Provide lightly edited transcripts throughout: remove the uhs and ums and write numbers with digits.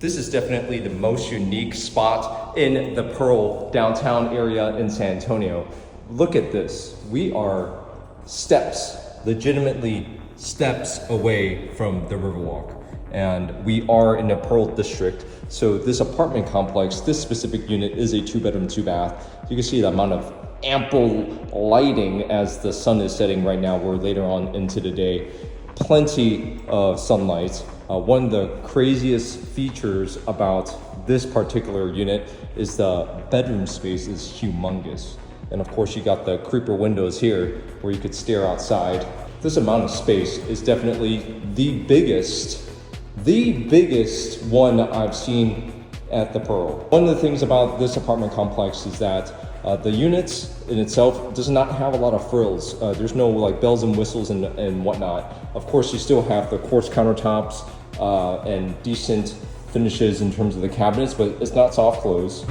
This is definitely the most unique spot in the Pearl downtown area in San Antonio. Look at this. We are steps, legitimately steps away from the Riverwalk. And we are in the Pearl district. So this apartment complex, this specific unit is a 2-bedroom, 2-bath. You can see the amount of ample lighting as the sun is setting right now. We're later on into the day. Plenty of sunlight. One of the craziest features about this particular unit is the bedroom space is humongous. And of course you got the creeper windows here where you could stare outside. This amount of space is definitely the biggest one I've seen at the Pearl. One of the things about this apartment complex is that the units in itself does not have a lot of frills. There's no like bells and whistles and whatnot. Of course, you still have the quartz countertops and decent finishes in terms of the cabinets, but it's not soft close.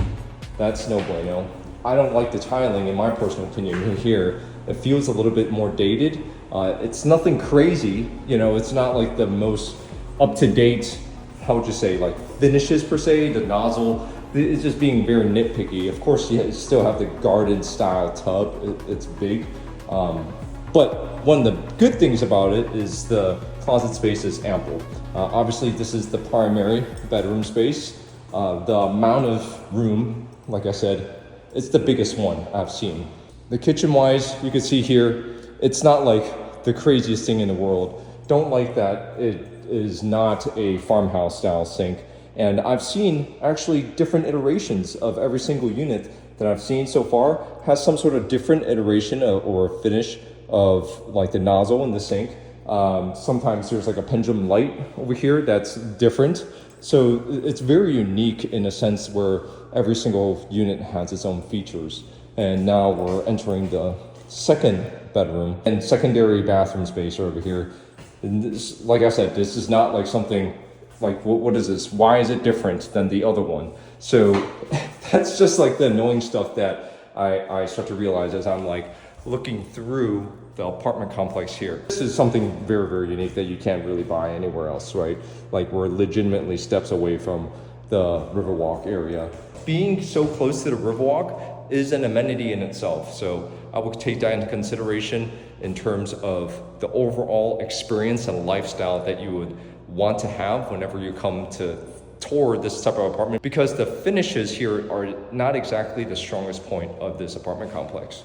That's no bueno. I don't like the tiling, in my personal opinion, here. It feels a little bit more dated. It's nothing crazy, you know, it's not like the most up-to-date, how would you say, like finishes per se, the nozzle. It's just being very nitpicky. Of course, you still have the garden style tub. It's big. But one of the good things about it is the closet space is ample. Obviously, this is the primary bedroom space. The amount of room, like I said, it's the biggest one I've seen. The kitchen-wise, you can see here, it's not like the craziest thing in the world. Don't like that it is not a farmhouse style sink. And I've seen actually different iterations of every single unit that I've seen so far has some sort of different iteration or finish of like the nozzle in the sink. Sometimes there's like a pendulum light over here that's different. So it's very unique in a sense where every single unit has its own features. And now we're entering the second bedroom and secondary bathroom space over here. And this, like I said, this is not like something like, what is this? Why is it different than the other one? So that's just like the annoying stuff that I start to realize as I'm like looking through the apartment complex here. This is something very, very unique that you can't really buy anywhere else, right? Like we're legitimately steps away from the Riverwalk area. Being so close to the Riverwalk is an amenity in itself. So I will take that into consideration in terms of the overall experience and lifestyle that you would want to have whenever you come to tour this type of apartment, because the finishes here are not exactly the strongest point of this apartment complex.